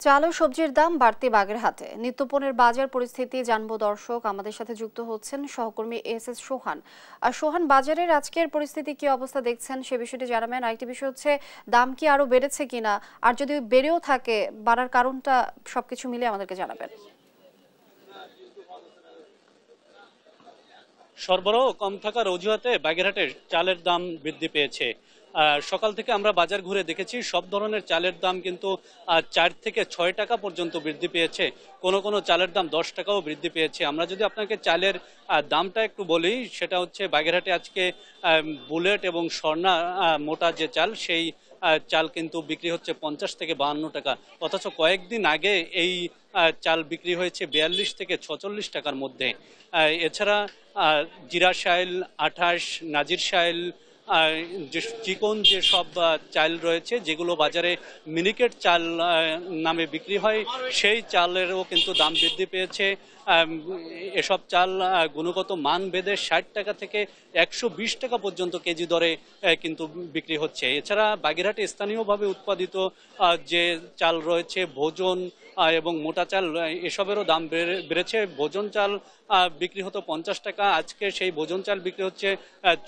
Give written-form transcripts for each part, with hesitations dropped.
চাল ও সবজির দাম বাড়তি বাগেরহাটে। নিত্যপণ্যের বাজার পরিস্থিতি জানবো দর্শক। আমাদের সাথে যুক্ত হচ্ছেন সহকর্মী এস সোহান। আর সোহান, বাজারের আজকের পরিস্থিতি কি অবস্থা দেখছেন সে বিষয়টি জানাবেন। আরেকটি বিষয় হচ্ছে দাম কি আরো বেড়েছে কিনা, আর যদি বেড়েও থাকে বাড়ার কারণটা সবকিছু মিলে আমাদেরকে জানাবেন। সরবরাহ কম থাকার অজুহাতে বাগেরহাটের চালের দাম বৃদ্ধি পেয়েছে। সকাল থেকে আমরা বাজার ঘুরে দেখেছি সব ধরনের চালের দাম কিন্তু 4 থেকে 6 টাকা পর্যন্ত বৃদ্ধি পেয়েছে। কোনো কোনো চালের দাম 10 টাকাও বৃদ্ধি পেয়েছে। আমরা যদি আপনাকে চালের দামটা একটু বলি, সেটা হচ্ছে বাগেরহাটে আজকে বুলেট এবং স্বর্ণা মোটা যে চাল, সেই চাল কিন্তু বিক্রি হচ্ছে 50 থেকে 52 টাকা। অথচ কয়েকদিন আগে এই চাল বিক্রি হয়েছে 42 থেকে 46 টাকার মধ্যে। এছাড়া জিরা শাইল 28, নাজির শাইল, যে চিকন যে সব চাল রয়েছে যেগুলো বাজারে মিনিকেট চাল নামে বিক্রি হয়, সেই চালেরও কিন্তু দাম বৃদ্ধি পেয়েছে। এসব চাল গুণগত মান ভেদে 60 টাকা থেকে 120 টাকা পর্যন্ত কেজি দরে কিন্তু বিক্রি হচ্ছে। এছাড়া বাগেরহাটে স্থানীয়ভাবে উৎপাদিত যে চাল রয়েছে, ভোজন এবং মোটা চাল, এসবেরও দাম বেড়েছে। ভোজন চাল বিক্রি হতো 50 টাকা, আজকে সেই ভোজন চাল বিক্রি হচ্ছে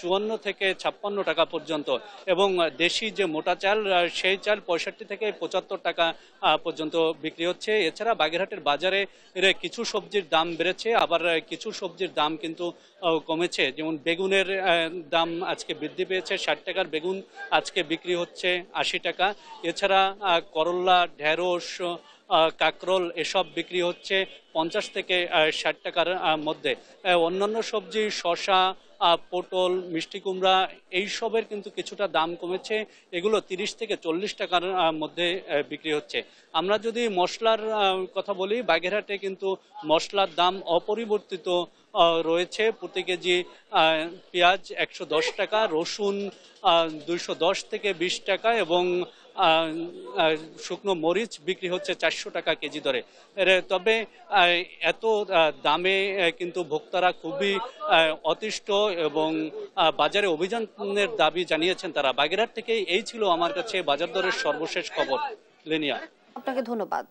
54 থেকে 56 টাকা পর্যন্ত। এবং দেশি যে মোটা চাল, সেই চাল 65 থেকে 75 টাকা পর্যন্ত বিক্রি হচ্ছে। এছাড়া বাগেরহাটের বাজারে কিছু সবজির দাম বেড়েছে, আবার কিছু সবজির দাম কিন্তু কমেছে। যেমন বেগুনের দাম আজকে বৃদ্ধি পেয়েছে। 60 টাকার বেগুন আজকে বিক্রি হচ্ছে 80 টাকা। এছাড়া করল্লা, ঢেঁড়স, কাকরোল এসব বিক্রি হচ্ছে 50 থেকে 60 টাকার মধ্যে। অন্যান্য সবজি শসা, পটল, মিষ্টি কুমড়া এইসবের কিন্তু কিছুটা দাম কমেছে। এগুলো 30 থেকে 40 টাকার মধ্যে বিক্রি হচ্ছে। আমরা যদি মশলার কথা বলি, বাগেরহাটে কিন্তু মশলার দাম অপরিবর্তিত রয়েছে। প্রতি কেজি পেঁয়াজ 110 টাকা, রসুন 210 থেকে 20 টাকা এবং শুকনো মরিচ বিক্রি হচ্ছে 400 টাকা কেজি দরে। তবে এত দামে কিন্তু ভোক্তারা খুবই অতিষ্ঠ এবং বাজারে অভিযানের দাবি জানিয়েছেন তারা। বাগেরহাট থেকে এই ছিল আমার কাছে বাজার দরের সর্বশেষ খবর। লিনিয়া, আপনাকে ধন্যবাদ।